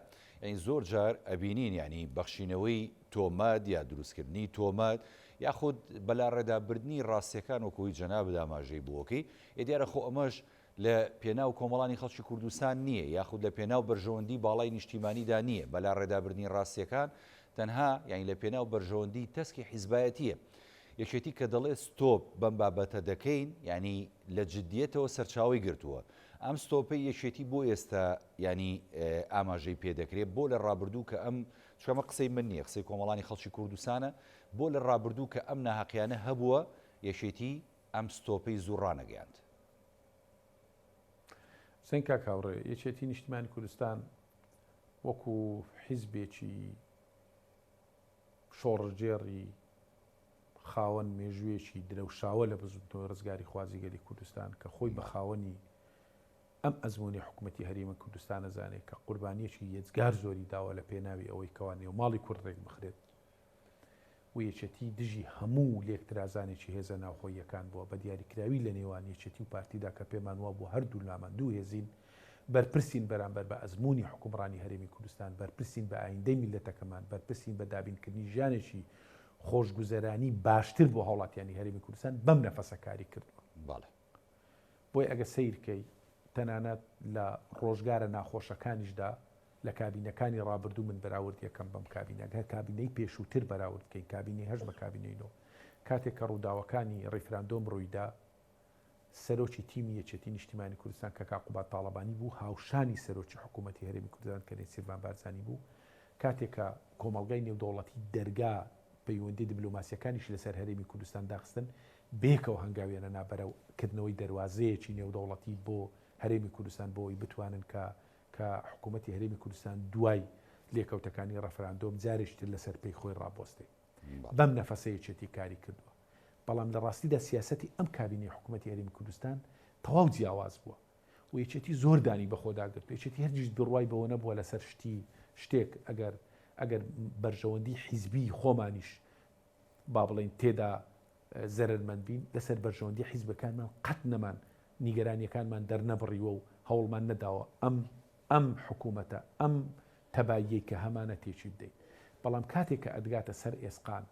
یعنی زۆر جار ئەبینین ینی بەخشینەوەی تۆمەت یا دروستکردنی تۆمەت یاخود بەلا ڕێدابردنی ڕاستیەکان وەکوی جەنابەت ئاماژەی بووەکەی دیارە خۆ ئەمەش لە پێناو کۆمەڵانی خەڵکی کوردستان نییە یاخود لە پێناو بەرژەوەندی باڵای نیشتیمانیدا نییە بەلا ڕێدابردنی ڕاستیەکان تەنها یعنی لە پێناو بەرژەوەندی تەسکی حیزبایەتیە یەکێتی کە دەڵێ ستۆپ بەم بابەتە دەکەین ینی لە جددیەتەوە سەرچاوی گرتووە ئەم ستۆپی یەکێتی بۆ ئێستا ینی ئاماژەی پێدەکرێت بۆ لە ڕابردوو کە ئەم چۆمە قسەی من نییە قسەی کۆمەڵانی خەڵکی کوردستانە بۆ لە ڕابردوو کە ئەم ناحەقیانە هەبووە یەکێتی ئەم ستۆپەی زوڕانەگەیاند. سنکا کاوڕێ یەکێتی نیشتیمانی کوردستان وەکو حیزبێکی شۆڕژێڕی خاوەن مێژوێکی درەوشاوە لە بزوتەوە ڕزگاری خوازیگەری کوردستان کە خۆی بە خاوەنی ئەم ئەزمموی حکوومەتی هەرێمی کوردستان ئەزانێت کە قوربانیەکی یەجگار زۆری داوە لە پێناوی ئەوەی کەوانێ و ماڵی کوردڕێک بخرێت و یەکێتی دژی هەموو لێکترازانێکی هێزە ناوخۆیەکان بووە بە دیاریکراوی لە نێوان یەکێتی و پارتیدا کە پێمان وە بوو هەردوو لامان دوو هێزین بەرپرسین بەرامبەر بە ئەزمموی حکومڕانی هەرێمی کوردستان بەرپرسین بە ئایندەی میلەتەکەمان بەرپرسین بە دابینکردنی ژیانێکی خۆشگوزەرانی باشتر بۆ هاوڵاتیانی هەرێمی کوردستان بەم نەفەسە کاری کردووە. بۆی ئەگە سیرکەی تەنانەت لە ڕۆژگارە ناخۆشەکانیشدا لە کابینەکانی ڕابردوو من بەراورد یەکەم بەم کابینەکە کابینەی پێشووتر بەراورد بکەین کابینەی هەژ بە کابینەیەوە کاتێک کە ڕووداوەکانی ڕیفراندۆم ڕوویدا سەرۆکی تیمی یەکێتی نیشتیمانی کوردستان کە کاقوبات تاڵەبانی بوو هاوشانی سەرۆکی حکوومەتی هەرێمی کوردستان کە سیروان بارزانی بوو کاتێک کە کۆمەڵگەی نێودەوڵەتی دەرگا پەیوەندی دیبلۆماسیەکانیش لەسەر هەرێمی کوردستان داخستن بێکەوە هەنگاویانە نابەرەوکردنەوەی دەواازەیەکی نێودەوڵەتی بۆ هەرێمی کوردستان بۆی بتوانن کە حکوومەتی هەرێمی کوردستان دوای لێکەوتەکانی ڕەفراندۆم جارێکتر لەسەر پێی خۆی ڕابۆستێ بەم نەفەسەیەکێتی کاری کردووە بەڵام لە ڕاستیدا سیاسەتی ئەم کابینەی حکوومەتی هەرێمی کوردستان تەواو جیاواز بووە و یەکێتی زۆر دانی بەخۆداگرت یەکێتی هەرگیز بڕوای بەوە نەبووە لەسەر شتێک ئەگەر بەرژەوەندی حیزبی خۆمانیش با بڵێن تێدا زەرمەند بین لەسەر بەرژەوەندی حیزبەکانمان قەت نەمان نیگەرانیەکانمان دەرنەبڕیوە و هەوڵمان نەداوە ئەم حکوومەتە ئەم تەباییەی کە هەمانە تێکی بدەیت بەڵام کاتێک کە ئەدگاتە سەر ئێسقان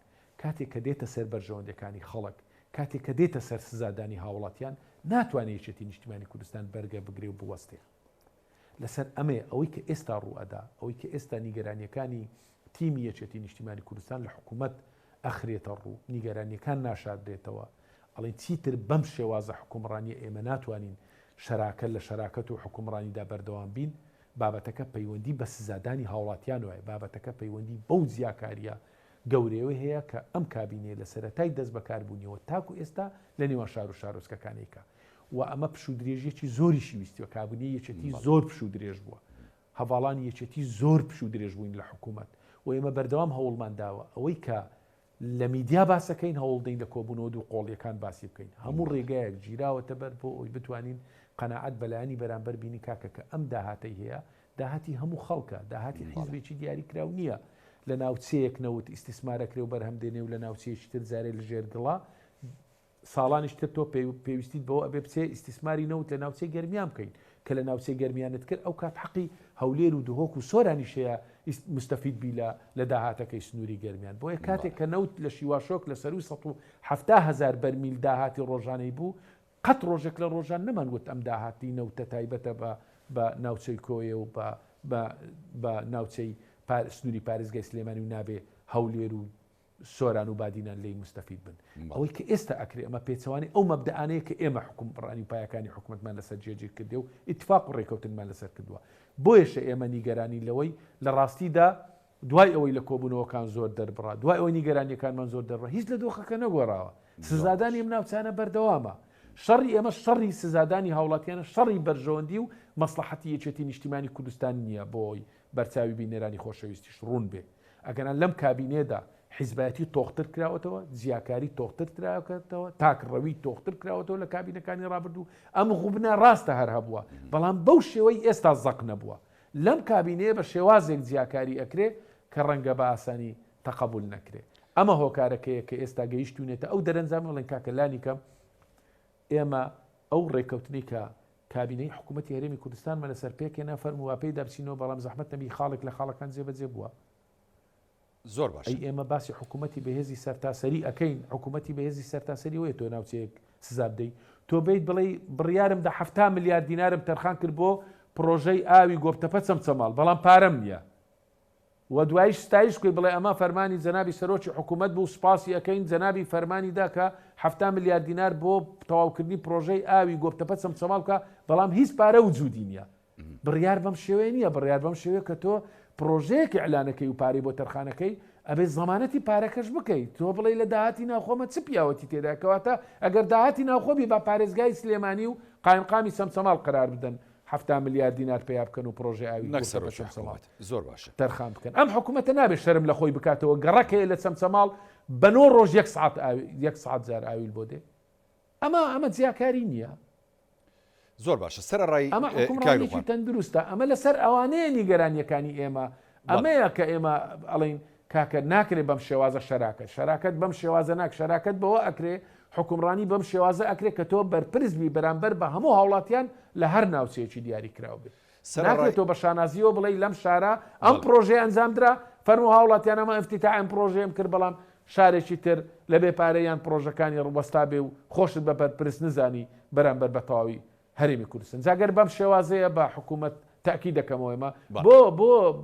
کاتێک کە دێتە سەر بەرژەوەندەکانی خەڵک کاتێک کە دێتە سەر سزادانی هاوڵاتیان ناتوانێت یەکێتی نیشتیمانی کوردستان بەرگە بگرێ و بوەستێ لەسەر ئەمێ ئەوەی کە ئێستا ڕوئەدا ئەوەی کە ئێستا نیگەرانیەکانی تیمی یەکێتی نیشتیمانی کوردستان لە حکوومەت ئەخرێتە ڕوو نیگەرانیەکان ناشاردرێتەوە ئەڵێن چیتر بەم شێوازە حکومڕانی ئێمە ناتوانین شەراکە لە شەراکەت و حکومڕانیدا بەردەوام بین بابەتەکە پەیوەندی بە سزادانی هاوڵاتیان وایە بابەتەکە پەیوەندی بەو زیاکاریە گەورەوە هەیە کە ئەم کابینێ لە سەرەتای دەست بەکاربوونیەوە تاکو ئێستا لە نێوان شار و شارۆچکەکانێکە و ئەمە پشودرێژێکی زۆریشی ویستیوە کابینی یەکێتی زۆر پشودرێژ بووە هەواڵانی یەکێتی زۆر پشودرێژ بووین لە حکوومەت و ئێمە بەردەوام هەوڵمان داوە ئەوەی کە لە میدیا باسەکەین هەوڵدەین لە کۆبوونەوە دوو قۆڵیەکان باسی بکەین هەموو ڕێگایەک گیراوەتە بەر بۆ ئەوی بتوانین قەناعەت بەلایانی بەرامبەر بینی کاکە کە ئەم داهاتەی هەیە داهاتی هەموو خەڵکە داهاتی حیزبێکی دیاریکراو نییە لە ناوچەیەک نەوت ئیسtisمارەکرێ و بەرهەمدێنێ و لە ناوچەیەکی تر زارێ لە ژێرگڵا ساڵانیش تر تۆ پێویستیت بەوە ئەبێ بچێ ئیسtisماری نەوت لە ناوچەی گەرمیان بکەین کە لە ناوچەی گەرمیانت کرد ئەو کات حەقی هەولێر و دهۆک و سۆرانیشەیە مستەفید بی لە داهاتەکەی سنووری گەرمیان بۆیە کاتێک کە نەوت لە شیواشۆک لە سەر 170,000 بەرمیل داهاتی ڕۆژانەی بوو قەت ڕۆژێک لە ڕۆژان نەمانگوت ئەم داهاتی نەوتە تایبەتە بە ناوچەی کۆیە و بە ناوچەی سنووری پارێزگای سلێمانی و نابێ هەولێر و سۆران و بادینان لی مستەفید بن ئەوەی کە ئێستا ئەکرێ ئەمە پێچەوانی ئەو مەبدەانەیە کە ئێمە حکومڕانی پایەکانی حکوومەتمان لەسەر جێجێ کردێ و ئیتفاق و ڕێکەوتنمان لەسەر کردووە بۆیەشە ئێمە نیگەرانی لەوەی لە ڕاستیدا دوای ئەوەی لە کۆبوونەوەکان زۆر دەربڕا دوای ئەوەی نیگەرانیەکانمان زۆر دەڕ هیچ لە دۆخەکە نەگۆڕاوە سزادانی ئەم ناوچانە بەردەوامە شەڕی ئێمە شەڕی سزادانی هاوڵاتیانە شەڕی بەرژەوەندی و مەسلحەتی یەکێتی نیشتیمانی کوردستان نییە بۆی بەرچاوی بینێرانی خۆشەویستیش ڕوون بێ ئەگەنان لەم کابینێدا حیزبەتی تۆختر کراوەتەوە زیاکاری تۆختر کراوەتەوە تاکڕەوی تۆختر کراوەتەوە لە کابینەکانی ڕابردوو ئەم غوبنە ڕاستە هەر هەبووە بەڵام بەو شێوەی ئێستا زەق نەبووە لەم کابینەیە بە شێوازێک زیاکاری ئەکرێ کە ڕەنگە بە ئاسانی تەقبول نەکرێ ئەمە هۆکارەکەیە کە ئێستا گەیشتونێتە ئەو دەرەنجام بڵێن کاکەلانی کەم ئێمە ئەو ڕێکەوتنی کە کابینەی حکوومەتی هەرێمی کوردستانمە لەسەر پێکێنە فەرموواپەی دەبچینەوە بەڵام زەحمەت نەبی خاڵێک لە خاڵەکان جێبەجێ بووە زۆر باش ئەی ئێمە باسی حکوومەتی بەهێزی سەرتاسەری ئەەکەین حکوومەتی بەهێزی سەرتاسەری وەیە تۆ ناوچەیەک سزا بدەیت تۆ بیت بڵێ بڕیارم دا 7 ملیار دینارم تەرخان کرد بۆ پرۆژەی ئاوی گۆبتەپە چەمچەماڵ بەڵام پارەم نییە و دوایش ستایش کوی بڵێ ئەمە فەرمانی جەنابی سەرۆکی حکوومەت بوو سوپاسی ئەەکەین جەنابی فەرمانیدا کە 7 ملیار دینار بۆ تەواوکردنی پرۆژەی ئاوی گۆبتەپە چەمچەماڵ بکە بەڵام هیچ پارە وجودی نییە بڕیار بەم شێوەیە نییە بڕیار بەم شێوەیە کە تۆ پرۆژەیەکی ئەلانەکەی و پارەی بۆ تەرخانەکەی ئەبێ زەمانەتی پارەکەش بکەیت تۆ بڵێ لە داهاتی ناوخۆمە چ پیاوەتی تێدا کەواتە ئەگەر داهاتی ناوخۆبی با پارێزگای سلێمانی و قایمقامی سەمچەماڵ قرار بدەن 7 ملیار دینار پێیا بکەن و پرۆژه ئاوی زۆر باشە تەرخان بکەن ئەم حکوومەتە نابێت شەرم لە خۆی بکاتەوە گەڕەکەی لە چەمچەماڵ بە 9 ڕۆژ 1 سعات جار ئاویل بۆ دێ ئەمە جیاکاری نییە زۆر باشە سەرڕای ئەمە حکوومەتی تەندروستە ئەمە لەسەر ئەوانەیە نیگەرانیەکانی ئێمە ئەمەیە کە ئێمە ئەڵین کاکە ناکرێت بەم شێوازە شەراکەت بەم شێوازە ناک شەراکەت بەوە ئەکرێ حکومڕانی بەم شێوازە ئەکرێت کە تۆ بەرپرسبی بەرامبەر بە هەموو هاوڵاتیان لە هەر ناوچەیەکی دیاری کراو بێت ناکرێتەوە بە شانازیەوە بڵێ لەم شارە ئەم پرۆژێ ئەنجامدرا فەرمو هاوڵاتیان ئەمە ئەفتیتاع ئەم پرۆژەیەم کرد بەڵام شارێکی تر لە بێ پارەیان پرۆژەکانی ڕوەستا بێ و خۆشت بە بەرپرس نزانی بەرامبەر بە تەواوی هەرێمی کوردستان جاگەر بەم شێوازەیە بە حکوومەت تاکی دەکەمەوە ئێمە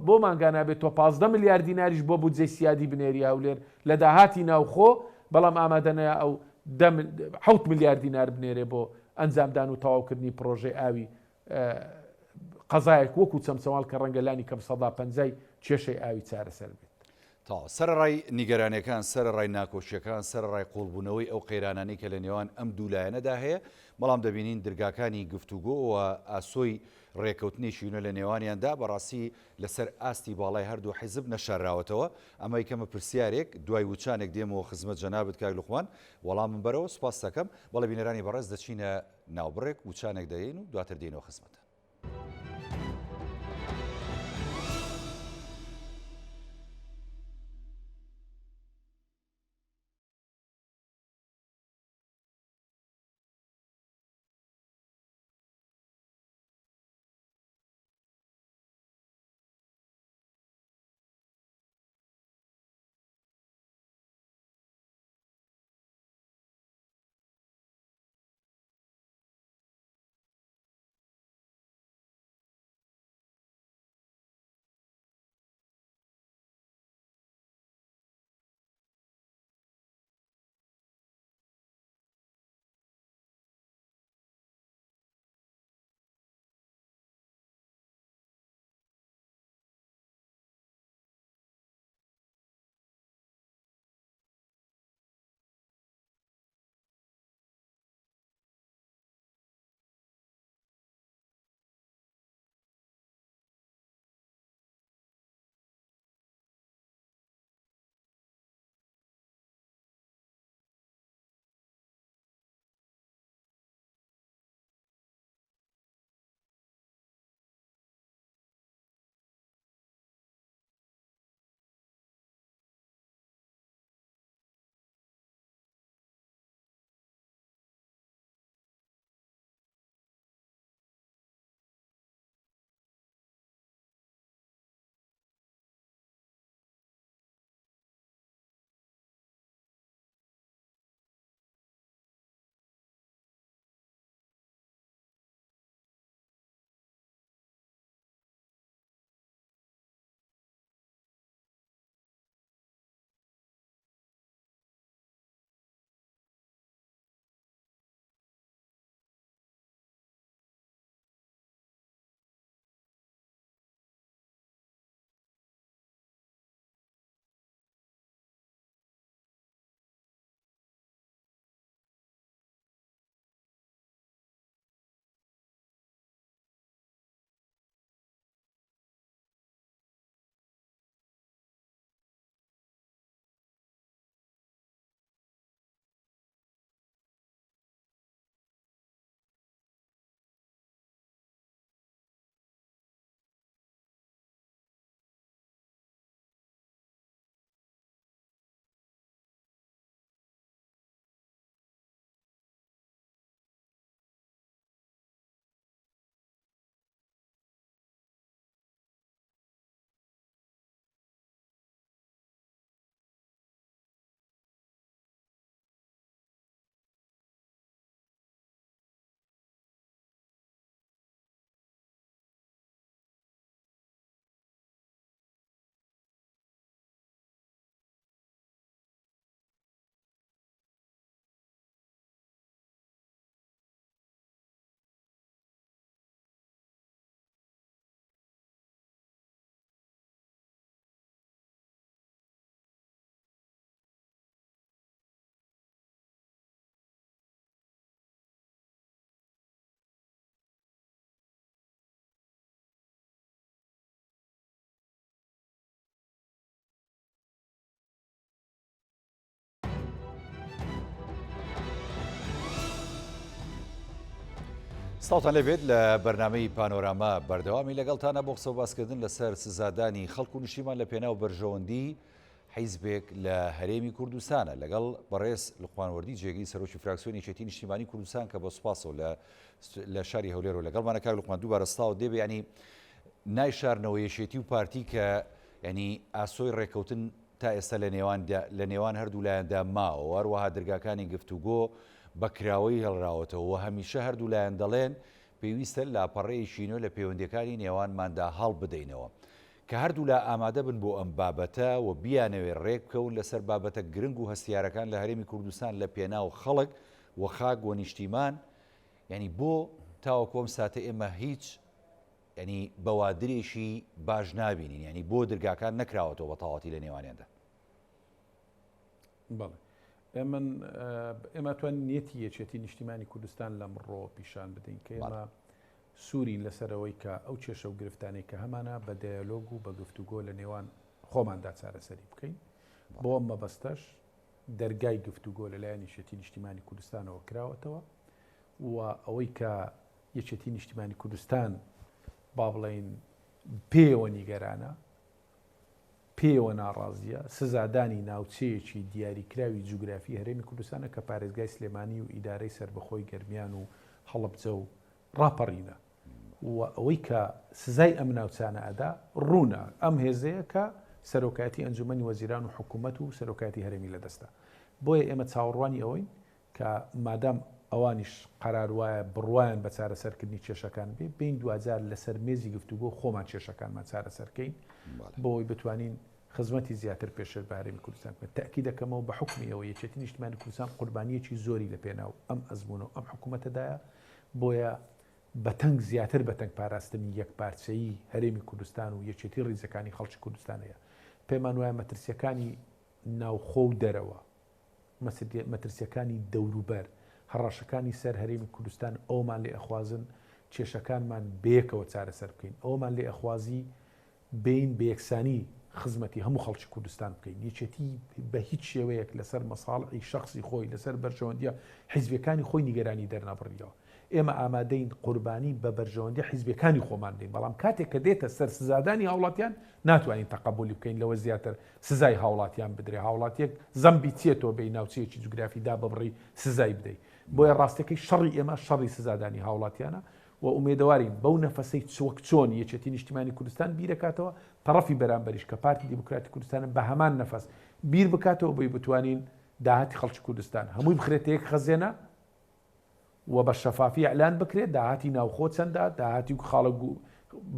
بۆ مانگانابێت تۆ 15 ملیار دیناریش بۆ بودجەی سیادی بنێری هەولێر لە داهاتی ناوخۆ بەڵام ئامادەنەیە ئەو 7 ملیار دینار بنێرێ بۆ ئەنجامدان و تەواوکردنی پرۆژەی ئاوی قەزایەک وەکو چەمچەماڵ کە ڕەنگەلانی کەم 150 کێشەی ئاوی چارەسەر بێت تا سەرڕای نیگەرانەکان سەرڕای ناکۆشیەکان سەرڕای قوڵبوونەوەی ئەو قەیرانانی کە لە نێوان ئەم دوولایەنەدا هەیە بەڵام دەبینین دەرگاکانی گفتوگۆەوە ئاسۆی ڕێکەوتنیشیونە لە نێوانیاندا بەڕاستی لەسەر ئاستی باڵای هەردوو حیزب نەشارراوەتەوە ئەمە کەمە پرسیارێک دوای وچانێک دێمەوە خزمەت جەنابەت کاک لوقمان وەڵام من بەرەوە سوپاس دەکەم بەڵێ بینەرانی بەڕێز دەچینە ناوبڕێک وچانێک دەین و دواتر دێنەوە خزمەت ساڵتان لەبێت لە بەرنامەی پانۆراما بەردەوامی لەگەڵتانە بۆ قسە و باسکردن لەسەر سزادانی خەڵک و نیشتیمان لە پێناو بەرژەوەندی حیزبێک لە هەرێمی کوردستانە لەگەڵ بەڕێز لوقمانوەردی جێگەی سەرۆکی فراکسیۆنی یەکێتی نیشتیمانی کوردستان کە بە سوپاسەوە لە شاری هەولێر و لەگەڵمانە کاک لوقمان دووبارە ستاوە دێبێ ینی نایشارنەوە یەکێتی و پارتی کە ینی ئاسۆی ڕێکەوتن تا ئێستا لە نێوان هەردوو لایەندا ماوە هەروەها دەرگاکانی گفتوگۆ بەکراوەی هەڵراوەتەوە و هەمیشە هەردوو لایەن دەڵێن پێویستە لاپەڕەیە شینۆ لە پەیوەندیەکانی نێوانماندا هەڵ بدەینەوە کە هەردوو لا ئامادە بن بۆ ئەم بابەتە و بیانەوێ ڕێک بکەون لەسەر بابەتە گرنگ و هەستیارەکان لە هەرێمی کوردستان لە پێناو خەڵک و خاک و نیشتیمان ینی بۆ تاوەکۆم ساتە ئێمە هیچ ینی بەوادرێکی باش نابینین ینی بۆ دەرگاکان نەکراوەتەوە بە تەواوەتی لە نێوانیاندا. بەڵێ ئێمە توانین نیەتی یەکێتی نیشتیمانی کوردستان لەمڕۆ پیشان بدەین کە ئێمە سوورین لەسەرەوەی کە ئەو کێشە و گرفتانەی کە هەمانە بە دایالۆگ و بە گفتوگۆ لە نێوان خۆماندا چارەسەری بکەین بۆ ئەم مەبەستەش دەرگای گفتوگۆ لەلایەن یەکێتی نیشتیمانی کوردستانەوە کراوەتەوە و ئەوەی کە یەکێتی نیشتیمانی کوردستان با بڵێین پێوە نیگەرانە پێوە ناڕازیە سزادانی ناوچەیەکی دیاریکراوی جوگرافی هەرێمی کوردستانە کە پارێزگای سلێمانی و ئیدارەی سربەخۆی گەرمیان و هەڵەبجە و ڕاپەڕینە و ئەوەی کە سزای ئەم ناوچانە ئەدا ڕوونە ئەم هێزەیە کە سەرۆکایەتی ئەنجومەنی وەزیران و حکوومەت و سەرۆکایەتی هەرێمی لەدەستە بۆیە ئێمە چاوەڕوانی ئەوەین کە مادام ئەوانیش قەرار وایە بڕوایان بە چارەسەرکردنی کێشەکان بێ بین دوجار لەسەر مێزی گفتوگۆ خۆمان کێشەکانمان چارەسەرکەین بۆی بتوانین خزمەتی زیاتر پێشتر بە هەرێمی کوردستان بکەین تاکید دەکەمەوە بە حکمی ئەوە یەکێتی نیشتیمانی کوردستان قوربانیەکی زۆری لە پێناو ئەم ئەزمونە و ئەم حکوومەتەدایە بۆیە بەتەنگ زیاتر بەتەنگ پاراستنی یەکپارچەیی هەرێمی کوردستان و یەکێتی ڕیزەکانی خەڵکی کوردستانەیە پێمان وایە مەترسیەکانی ناوخۆ و دەرەوە مەترسیەکانی دەوروبەر هەڕەشەکانی سەر هەرێمی کوردستان ئەومان لێ ئەخوازن کێشەکانمان بەیەکەوە چارەسەر بکەین ئەومان لێ ئەخوازی بین بە یەکسانی خزمەتی هەموو خەڵکی کوردستان بکەین یەکێتی بە هیچ شێوەیەک لەسەر مەساڵحی شخصی خۆی لەسەر بەرژەوەندیە حیزبەکانی خۆی نیگەرانی دەرنەبڕیەوە ئێمە ئامادەین قوربانی بە بەرژەوەندی حیزبەکانی خۆمان دەین بەڵام کاتێک کە دێتە سەر سزادانی هاوڵاتیان ناتوانین تەقبولی بکەین لەوە زیاتر سزای هاوڵاتیان بدرێ هاوڵاتیەک زەمبی چێتەوە بە ناوچەیەکی جوگرافیدا ببڕی سزای بدەیت بۆیە ڕاستەکەی شەڕی ئێمە شەڕی سزادانی هاوڵاتیانە و ئومێدەوارین بەو نەفەسەی چوەک چۆن یەکێتی نیشتیمانی کوردستان بیرەکاتەوە تەڕەفی بەرامبەریش کە پارتی دیموکراتی کوردستانە بە هەمان نەفەس بیر بکاتەوە بۆی بتوانین داهاتی خەڵکی کوردستان هەمووی بخرێتە یەک خەزێنە و بە شەفافی ئەعلان بکرێت داهاتی ناوخۆ چەندە داهاتی خاڵک و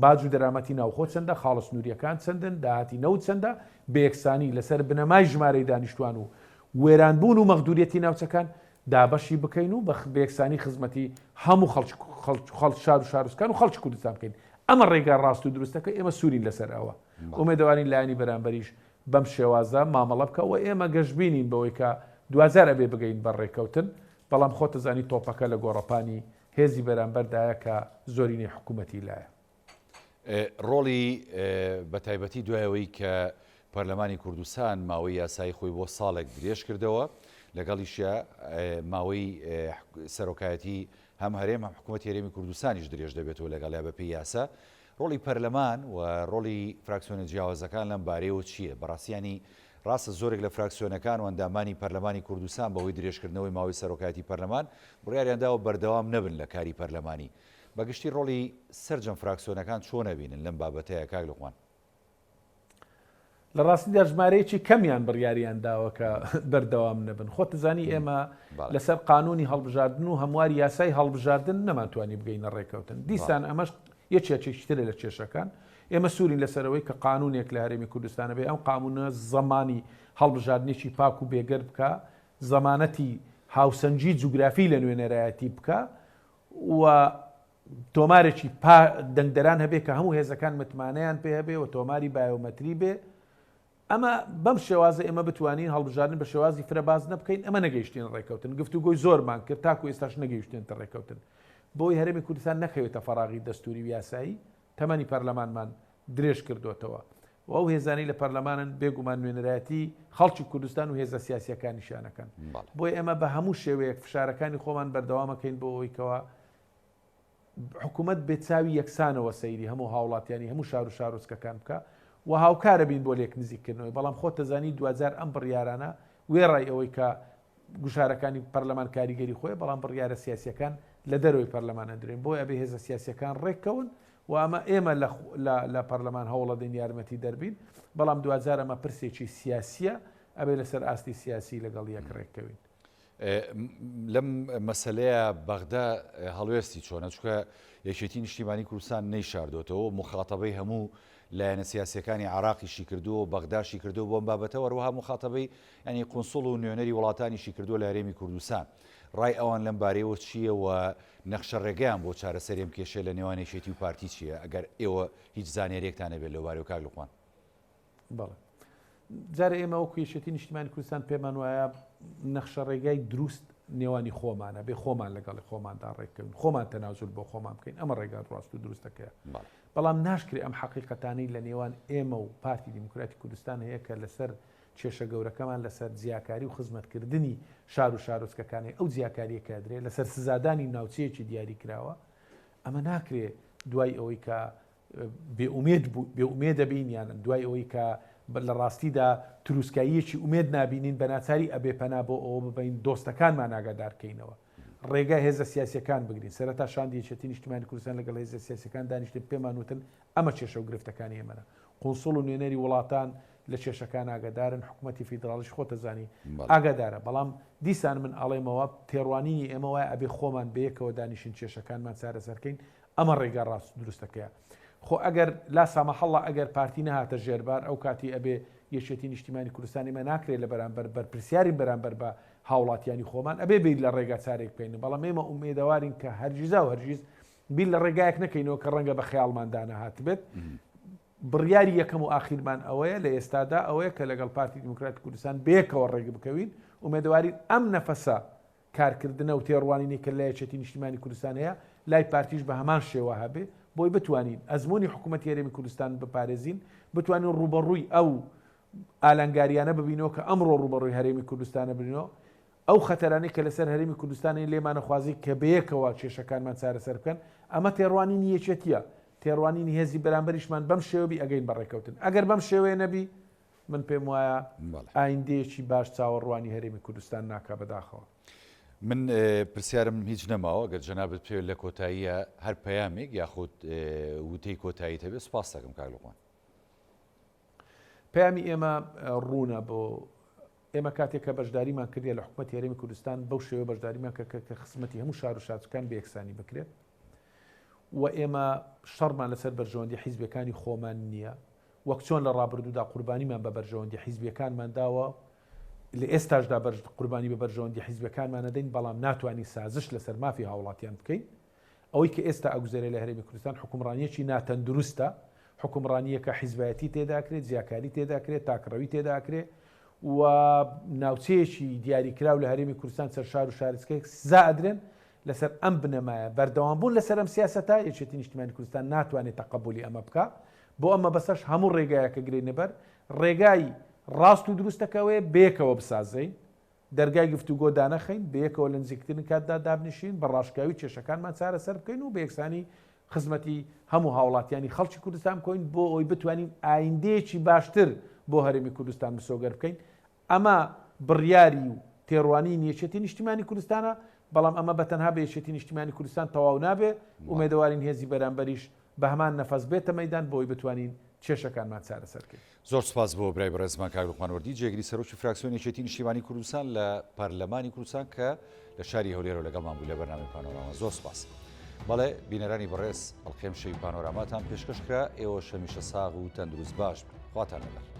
باج و دەرامەتی ناوخۆ چەندە خاڵە سنووریەکان چەندن داهاتی نەوت چەندە بە یەکسانی لەسەر بنەمای ژمارەی دانیشتوان و وێرانبوون و مەخدوریەتی ناوچەکان دابەشی بکەین و بە یەکسانی خزمەتی هەموو خەڵک شار و شارستان و خەڵکی کوردستان بکەین ئەمە ڕێگا ڕاست و دروستەکە ئێمە سوورین لەسەر ئەوە ئومێدەوارین لایانی بەرامبەریش بەم شێوازە مامەڵە بکەوە ئێمە گەشتبینین بەوەی کە دوزار ئەبێ بگەین بە ڕێکەوتن بەڵام خۆتەزانی تۆپەکە لە گۆڕەپانی هێزی بەرامبەردایە کە زۆرینەی حکوومەتی لایە ڕۆڵی بە تایبەتی دوایەوەی کە پەرلەمانی کوردستان ماوەی یاسایی خۆی بۆ ساڵێک درێژ کردەوە لەگەڵیشە ماوەی سەرۆکایەتی هەم هەرێم هەم حکوومەتی هەرێمی کوردستانیش درێژ دەبێتەوە لەگەڵیا بە پێی یاسا ڕۆڵی پەرلەمان و ڕۆڵی فراکسیۆنە جیاوازەکان لەم بارەیەوە چییە بەڕاستیانی ڕاستە زۆرێک لە فراکسیۆنەکان و ئەندامانی پەرلەمانی کوردستان بەهۆی درێژکردنەوەی ماوەی سەرۆکایەتی پەرلەمان بڕیاریانداوە بەردەوام نەبن لە کاری پەرلەمانی بەگشتی ڕۆڵی سەرجەم فراکسیۆنەکان چۆن نەبینن لەم بابەتەیە کاک لوقمان لە ڕاستیدا ژمارەیەکی کەمیان بڕیاریان داوە کە بەردەوام نەبن خۆتزانی ئێمە لەسەر قانونی هەڵبژاردن و هەمواری یاسای هەڵبژاردن نەماتوانی بگەینە ڕێکەوتن دیسان ئەمەش یەکێکیشترە لە کێشەکان ئێمە سوورین لەسەرەوەی کە قانونێک لە هەرێمی کوردستانە بێ ئەم قانونە زەمانی هەڵبژاردنێکی پاک و بێگەر بکە زەمانەتی هاوسەنجی جوگرافی لە نوێنەرایەتی بکە و تۆمارێکی دەنگدەران هەبێ کە هەموو هێزەکان متمانەیان پێ هەبێ و تۆماری بایۆمەتری بێ ئەمە بەم شێوازە ئێمە بتوانین هەڵبژاردن بە شێوازی فرەباز نەبکەین ئەمە نەگەیشتین ڕێکەوتن گفتوگۆی زۆرمان کرد تاکو ئێستاش نەگەیشتێنتە ڕێکەوتن بۆی هەرێمی کوردستان نەخەوێتە فەراغی دەستوری و یاسایی تەمەنی پەرلەمانمان درێژ کردوتەوە و ئەو هێزانی لە پەرلەمانن بێگومان نوێنەرایەتی خەڵکی کوردستان و هێزە سیاسیەکانی شانەکەن بۆی ئێمە بە هەموو شێوەیەک فشارەکانی خۆمان بەردەوامەکەین بۆ ئەوەی کەوە حکوومەت بێچاوی یەکسانەوە سەیری هەموو هاوڵاتیانی هەموو شار و شارۆچکەکان بکە و هاوکارە بین بۆ لێک نزیکردنەوەی بەڵام خۆ تەزانی 2000 ئەم بڕیارانە وێڕای ئەوەی کە گوشارەکانی پەرلەمان کاریگەری خۆی بەڵام بڕیارە سیاسیەکان لە دەرەوەی پەرلەمانە درێن بۆی ئەبێ هێزە سیاسیەکان ڕێککەون و ئەمە ئێمە لە پەرلەمان هەوڵە دەین یارمەتی دەربین بەڵام 2000 ئەمە پرسێکی سیاسیە ئەبێ لەسەر ئاستی سیاسی لەگەڵ یەک ڕێککەوین. لەم مەسلەیە بەغدا هەڵوێستی چۆنە چکە یەکێتی نیشتیمانی کوردستان نەیشاردۆتەوە مخاتەبەی هەموو لایەنە سیاسەکانی عراقیشی کردووە بەغداشی کردو بۆم بابەتەوە وەروها مخاتەبەی ینی قونسڵ و نوێنەری وڵاتانیشی کردووە لە هەرێمی کوردستان ڕای ئەوان لەم بارەیەوە چییە و نەخشە ڕێگەیان بۆ چارەسەرێم کێشە لە نێوان یەکێتی و پارتی چییە ئەگەر ئێوە هیچ زانێرێکتانە بێت لەو بارەوە کاک لوقمان؟ بەڵێ جارە ئێمە وەکو یەکێتی نیشتیمانی کوردستان پێمان وایە نەخشە ڕێگای دروست نێوانی خۆمانە بێ خۆمان لەگەڵی خۆماندا ڕێککەون خۆمان تەناوزول بۆ خۆمان بکەین ئەمە ڕێگا ڕاست و دروستەکەیە بەڵام ناشکری ئەم حەقیقەتانەی لە نێوان ئێمە و پارتی دیموکراتی کوردستان هەیە کە لەسەر کێشە گەورەکەمان لەسەر جیاکاری و خزمەتکردنی شار و شارۆچکەکانی ئەو جیاکاریە کە درێت لەسەر سزادانی ناوچەیەکی دیاری کراوە ئەمە ناکرێت دوای ئەوەی کە بێئومێدە بینیان دوای ئەوەی کە لە ڕاستیدا تروسکاییەکی ئومێد نبینین بە ناچاری ئەبێ پەنا بۆ ئەوە ببین دۆستەکانمان ئاگادارکەینەوە ڕێگای هێزە سیاسیەکان بگرین سەرەتا شاندی یەکێتی نیشتیمانی کوردستان لەگەڵ هێزە سیاسیەکان دانیشتن پێمان وتن ئەمە کێشە و گرفتەکانی ئێمەنە قونسڵ و نوێنەری وڵاتان لە کێشەکان ئاگادارن حکوومەتی فیدراڵیش خۆتەزانی ئاگادارە بەڵام دیسان من ئەڵێمەوە تێڕوانینی ئێمە وایە ئەبێ خۆمان بەیەکەوە دانیشن کێشەکانمان چارەسەرکەین ئەمە ڕێگا ڕاست دروستەکەیە خۆ ئەگەر لا سامەحەڵە ئەگەر پارتی نەهاتە ژێربار ئەو کاتی ئەبێ یەکێتی نیشتیمانی کوردستانی مە ناکرێت لە بەرامبەر بەرپرسیاری بەرامبەر بە هاوڵاتیانی خۆمان ئەبێ بیت لە ڕێگا چارێک بکەین بەڵام ئێمە ئومێدەوارین کە هەرگیزا و هەرگیز بیت لە ڕێگایەک نەکەینەوە کە ڕەنگە بە خەیاڵماندانە هاتبێت بڕیاری یەکەم و ئاخیرمان ئەوەیە لە ئێستادا ئەوەیە کە لەگەڵ پارتی دیموکراتی کوردستان بێکەوە ڕێگە بکەوین ئومێدەوارین ئەم نەفەسە کارکردنە و تێڕوانینی کە لە یەکێتی نیشتیمانی کوردستان هەیە لای پارتیش بە هەمان شێوە هەبێ بۆی بتوانین ئەزمموی حکوومەتی هەرێمی کوردستان بپارێزین بتوانین ڕوبەڕووی ئەو ئالانگاریانە ببینەوە کە ئەمڕۆ ڕوبەڕووی هەرێمی کوردستانە ببینەوە ئەو خەتەرانەی کە لەسەر هەرێمی کوردستانی لێمانەخوازی کە بەیەکەوە کێشەکانمان چارەسەر بکەن ئەمە تێڕوانینی یەکێتیە تێڕوانینی هێزی بەرامبەریشمان بەم شێوەبی ئەگەین بەڕێکەوتن ئەگەر بەم شێوەیە نەبی من پێم وایە ئایندەیەکی باش چاوەڕوانی هەرێمی کوردستان ناکا بەداخەوە. من پرسیارم هیچ نەماوە گەر جەنابەت پێوێت لە کۆتاییە هەر پەیامێک یاخود وتەی کۆتایی هەبێت سوپاس دەکەم کاک لوقمان. پەیامی ئێمە ڕوونە بۆ ئێمە کاتێک کە بەشداریمان کردێ لە حکوومەتی هەرێمی کوردستان بەو شێوە بەشداریمان کە خزمەتی هەموو شار و شارچکان بە یەکسانی بکرێت و ئێمە شەڕمان لەسەر بەرژەوەندی حیزبەکانی خۆمان نییە وەک چۆن لە ڕابردوودا قوربانیمان بە بەرژەوەندی حیزبەکانمان داوە لە ئێستاشدا قوربانی بە بەرژەوەندی حیزبەکانمانە دەین بەڵام ناتوانین سازش لەسەر مافی هاوڵاتیان بکەین ئەوەی کە ئێستا ئەگوزارێ لە هەرێمی کوردستان حکومڕانیەکی ناتەندروستە حکومڕانیەکە حیزبایەتی تێداکرێت جیاکاری تێداکرێت تاکڕەوی تێداکرێت و ناوچەیەکی دیاریکراو لە هەرێمی کوردستان سەرشار و شارچکەیەک زادرێن لەسەر ئەم بنەمایە بەردەوامبوون لەسەر ئەم سیاسەتە یەکێتی نیشتیمانی کوردستان ناتوانێت تەقبولی ئەمە بکە بۆ ئەمە بەسەش هەموو ڕێگایەکە گرێنەبەر ڕێگای ڕاست و دروستەکەوەیە بەیەکەوە بسازین دەرگای گفتوگۆ دانەخین بەیەکەوە لە نزیکترین کاتدا دابنیشین بە ڕاشکاوی کێشەکانمان چارەسەر بکەین و بە یەکسانی خزمەتی هەموو هاوڵاتیانی خەڵکی کوردستان بکەین بۆ ئەوی بتوانین ئایندەیەکی باشتر بۆ هەرێمی کوردستان مسۆگەر بکەین ئەمە بڕیاری و تێڕوانین یەکێتی نیشتیمانی کوردستانە بەڵام ئەمە بەتەنها بە یەکێتی نیشتیمانی کوردستان تەواو نابێ ئومێدەوارین هێزی بەرامبەریش بە هەمان نەفەس بێتە مەیدان بۆی بتوانین کێشەکانمان چارەسەرکەین. زۆر سپاس بۆ برای بەڕێزمان کاک لوقمان وەردی جێگیری سەرۆکی فراکسیۆنی یەکێتی نیشتیمانی کوردستان لە پەرلەمانی کوردستان کە لە شاری هەولێرەوە لەگەڵمان بوو لە بەرنامەی پانۆراما. زۆر سپاس. بەڵێ بینەرانی بەڕێز ئەڵقێم شەوی پانۆراماتان پێشکەشکرا ئێوە هەمیشە ساغ و تەندروست باش خواتان لەگەڵ.